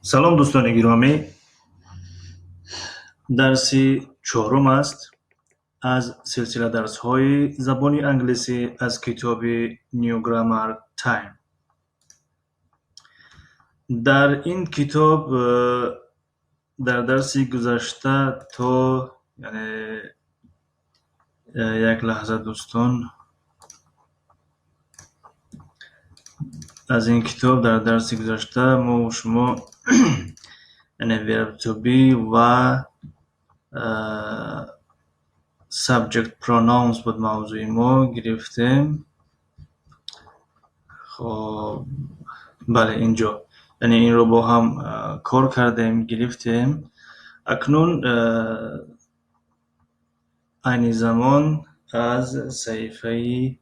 سلام دوستان گرامی، درسی چهارم است از سلسله درس های زبان انگلیسی از کتاب نیو گرامر تایم. در این کتاب در درسی گذشته تا یک لحظه دوستان، از این کتاب در درسی گذشته ما و شما verb to be و subject pronouns بود موضوع ما گرفتیم. خب بله، اینجا این رو با هم کار کردیم، گرفتیم. اکنون این زمان از صحیفه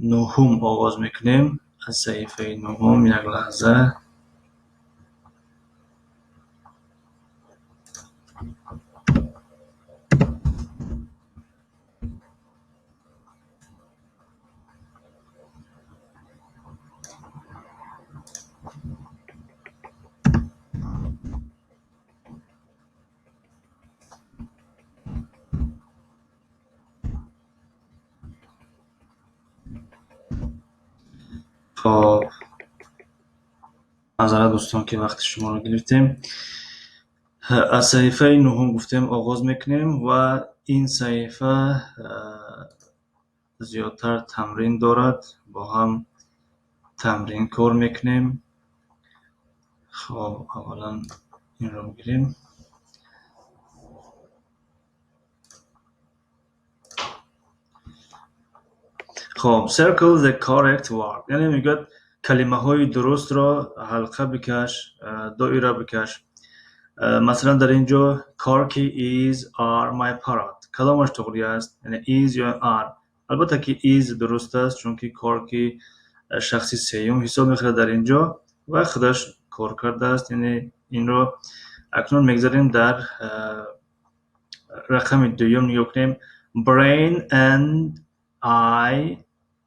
نهم آغاز میکنیم. از صحیفه نهم یک لحظه. خب معذرت دوستان که وقت شما رو گرفتیم. از صحیفه نهم گفتیم آغاز میکنیم و این صحیفه زیادتر تمرین دارد، با هم تمرین کار میکنیم. خب اولا این رو بگیریم. خب circle the correct word، یعنی میگه کلمه های درست را حلقه بکش، دایره بکش. مثلا در اینجا کارکی is are my parrot، کدامش توغری است؟ یعنی is یا are. البته که is درست است چون که کارکی شخصی سیوم حساب میخوره در اینجا و خودش کار کرده است. یعنی این رو اکنون میگذاریم در رقم دوم نگاه کنیم. Brain and I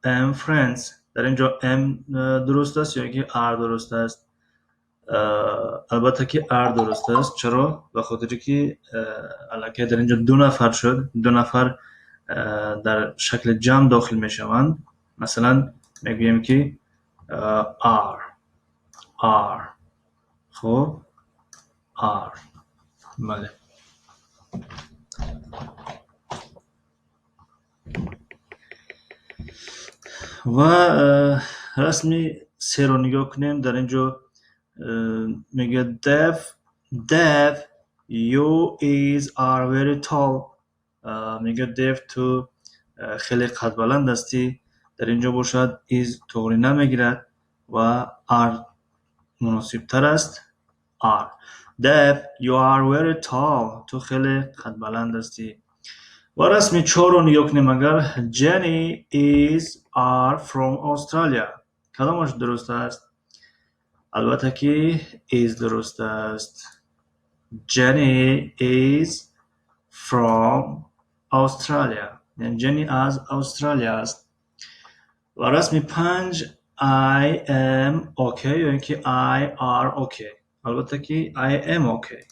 am friends، در اینجا am درست است یا که are درست است؟ البته که are درست است. چرا؟ به خاطر که الکی در اینجا دو نفر شد، دو نفر در شکل جمع داخل می شوند. مثلا میگوییم که are. خب are. بله. و رسمی سه رو نگاه کنیم. در اینجا میگه Dev you are very tall، میگه Dev تو خیلی قد بلند هستی. در اینجا باشد is توغری نمیگیرد و are مناسب تر است. are. Dev you are very tall، تو خیلی قد بلند هستی. و رسمی 4 رو نگاه کنیم. اگر Jenny are from Australia، کدامش درست است؟ البته که is درست است. Jenny is from Australia، یعنی Jenny از استرالیا است. و رسمی 5 I am okay، یعنی که I are okay. البته که I am okay.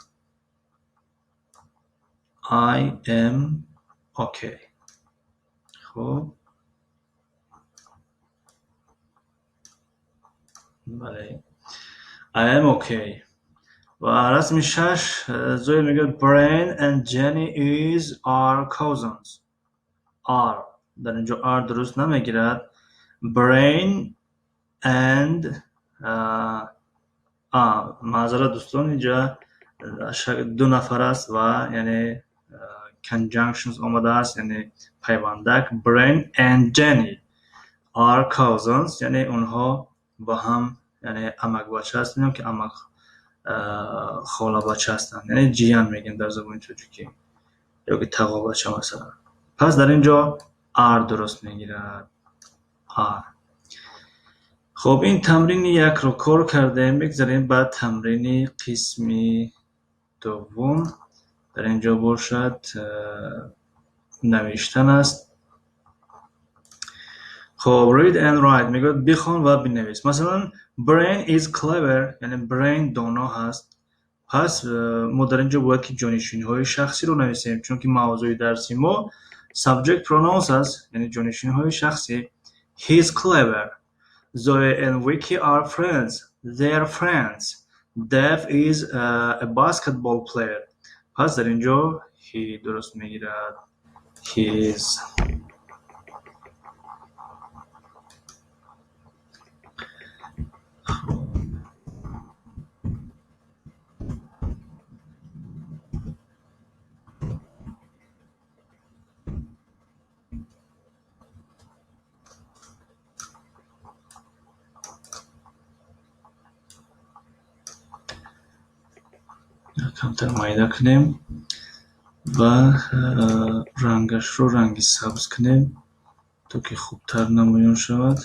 I am okay. خب بله، I am okay. و رسم 6 زوی میگه Brain and Jenny are cousins. are در اینجا are درست نمیگیرد. Brain and معذرت دوستان، اینجا دو نفر است و یعنی conjunctions آمده است، یعنی پیوندک. Brain and Jenny are cousins، یعنی اونها با هم یعنی عمک بچه هستن که عمک خاله بچه هستن، یعنی جیان میگیم در زبان تاجیکی یا که تقا بچه مثلا. پس در اینجا are درست میگیرد. are. خب این تمرین یک رو کار کردیم. بگذاریم بعد تمرین قسمی دوم. در اینجا باشد نوشتن است. خب read and write میگه بخوان و بنویس. مثلا brain is clever یعنی brain دانا هست. پس ما در اینجا باید که جانشینی های شخصی رو نویسیم چون که موضوع درسی ما subject pronouns هست یعنی جانشینی های شخصی. He is clever. Zoe and Vicky are friends. They are friends. Dave is a basketball player. پس در اینجا he درست میگیرد. He is. کمتر مایده کنیم و رنگش رو رنگی سبز کنیم تا که خوبتر نمایان شود.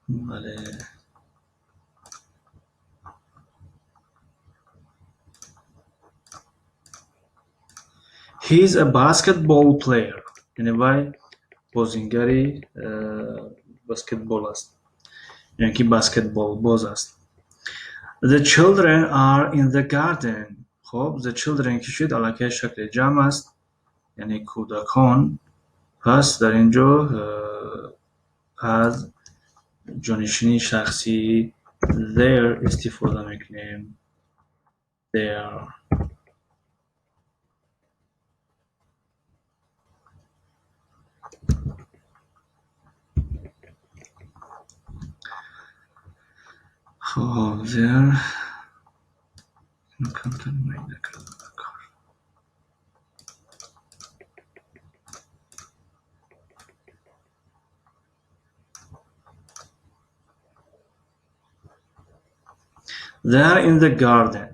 بله. He is a basketball player یعنی وی بازیگری بسکتبال است یعنی که بسکتبال باز است. The children are in the garden. خب the children کشید علاقه شکل جمع است یعنی کودکان. پس در اینجا از جانشینی شخصی their استفاده میکنیم. their. خب their کمتر مایده کردم. They are in the garden.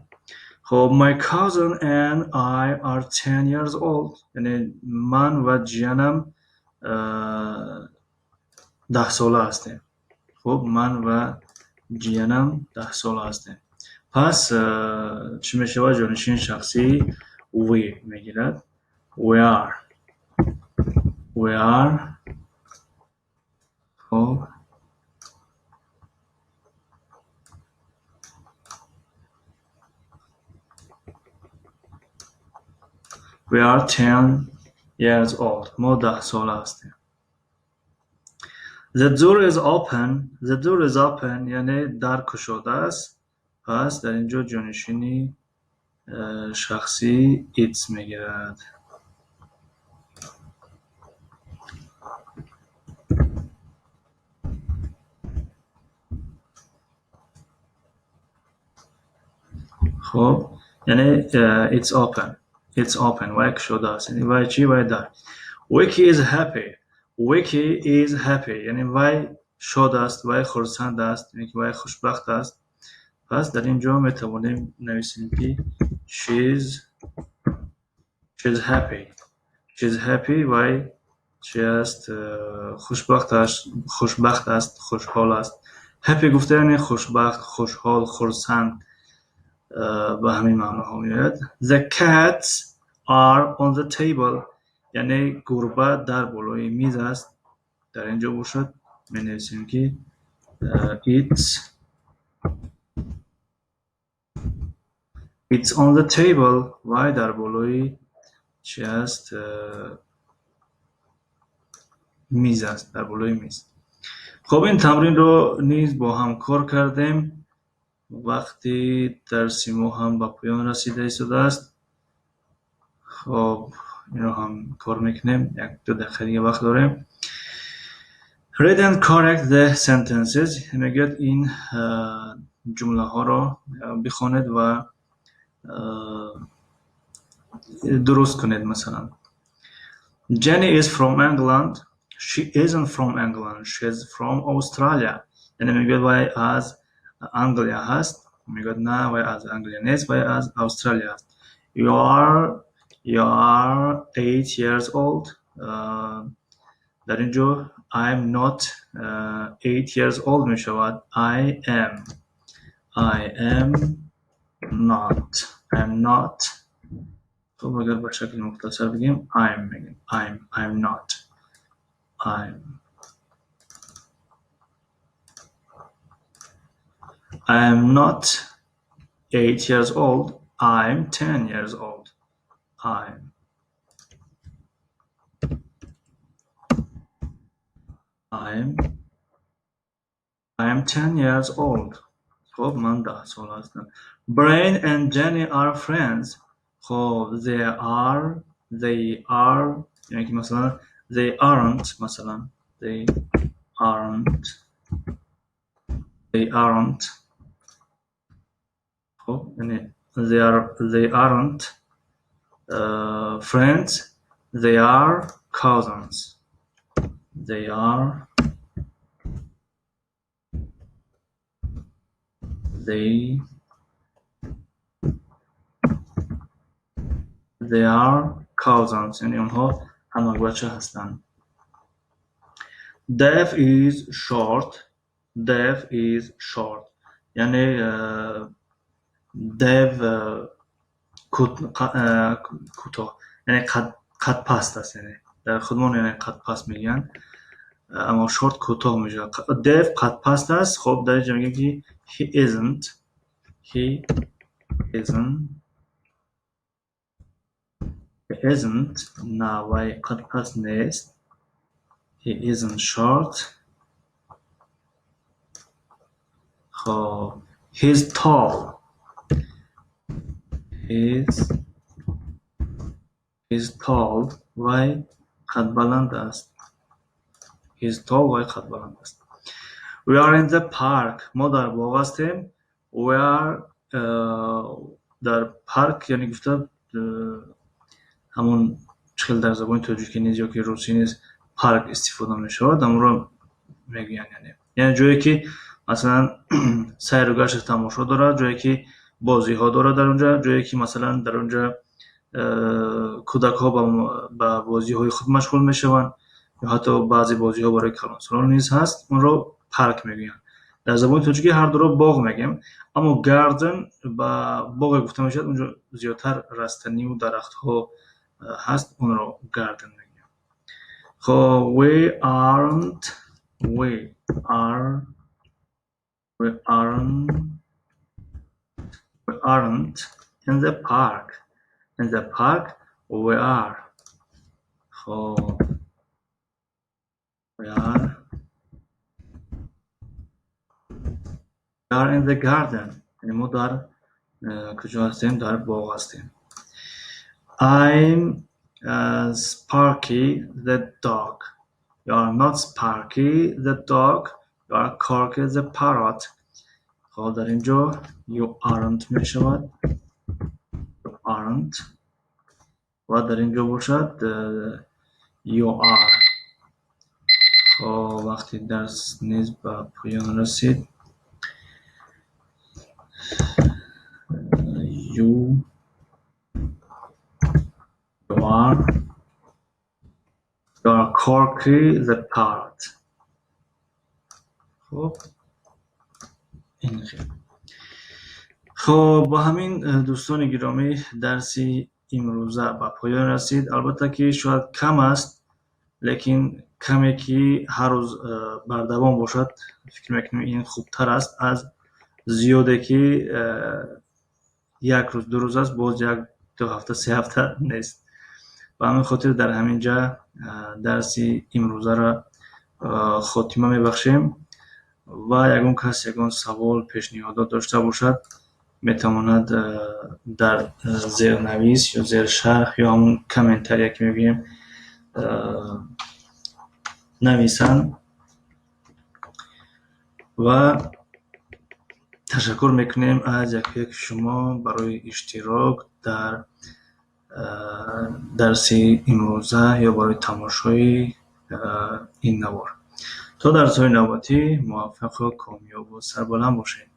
خب my cousin and I are 10 years old. یعنی من و جیانم 10 ساله هستیم. خب من و جیانم 10 ساله هستیم. پس چی میشه و جانشین شخصی we میگیرد. We are. خب we are 10 years old. ما 10 ساله هستیم. The door is open. The door is open یعنی در گشوده است. پس در اینجا جانشینی شخصی it میگیرد. خب یعنی it's open. It's open و گشوده است یعنی وای چی وای در. Vicky is happy. Vicky is happy یعنی وای شاد است وای خرسند است یعنی وای خوشبخت است. پس در اینجا میتوانیم نویسیم که she's happy وای چی است خوشبخت است خوشحال است. happy گفته یعنی خوشبخت خوشحال خرسند به همین معناها میاد. The cats are on the table یعنی گربه در بالای میز است. در اینجا باشد می نویسیم که it's on the table و در بالای چی است میز است در بالای میز. خب این تمرین رو نیز با هم کار کردیم. وقتی درسی ما هم به پایان رسیده شده است. خب این رو هم کار میکنیم. 1-2 دقیقه وقت داریم. Read and correct the sentences. میگه این جمله ها رو بخونید و درست کنید. مثلا Jenny is from England. She isn't from England. She's from Australia. یعنی میگه وای از انگلیا هست. میگه نه وای از انگلیا نیست وای از استرالیا هست. You are 8 years old. در اینجا I'm not 8 years old می شود. I am not. خب اگر به شکل مختصر بگیم I'm not. I am not 8 years old. I'm 10 years old. I'm 10 years old. خب من 10 سال هستم. Brain and Jenny are friends. خب they are یعنی که مثلا they aren't مثلا they aren't خب یعنی they aren't friends. They are cousins. They are cousins. یعنی اونها همه بچه هستن. Deaf is short. یعنی deaf کوتاه یعنی قد پست است. یعنی در خودمون یعنی قد پست میگن اما short کوتاه میشه. deaf قد پست است. خب در اینجا میگه که he isn't نه وای قد پست نیست. he isn't short. خب he's tall. وای قد بلند است. We are in the park. ما در باغ هستیم. We are در پارک یعنی گفته همون چخیل در زبان تاجیکی نیست یا که روسی نیست پارک استفاده می شود. اون رو میگن یعنی جایی که مثلا سیر و گشت تماشا داره، جایی که بازی ها داره در اونجا، جایی که مثلا در اونجا کودک ها با بازی های خود مشغول می شوند یا حتی بعضی بازی ها برای کلانسالان نیز هست. اون رو پارک میگن. در زبان تاجیکی هر دو رو باغ میگیم اما گاردن با باغ گفته میشد اونجا زیادتر رستنی و درخت ها هست. اون رو گاردن میگیم. خب we aren't in the park. We are. خب we are in the garden. یعنی ما در کجا هستیم؟ در باغ هستیم. I'm Sparky the dog. You are not Sparky the dog. You are Corky the parrot. خب در اینجا you aren't می شود. و در اینجا باشد you are. خب وقتی درس نیز به پایان رسید you are Corky the parrot. خب این خب با همین دوستان گرامی درسی امروزه به پایان رسید. البته که شاید کم است لیکن کمی که هر روز بردوام باشد فکر میکنم این خوبتر است از زیاده که یک روز دو روز است باز یک دو هفته سه هفته نیست. به همین خاطر در همینجا درسی امروزه را خاتمه میبخشیم و یگون کس یگون سوال پیشنهادات داشته باشد میتواند در زیر نویس یا زیر شرح یا همون کامنتر که میگیم نویسن و تشکر میکنیم از یک شما برای اشتراک در درسی امروزه یا برای تماشای این نوار. تا درس‌های نوبتی موفق و کامیاب و سربلند باشید.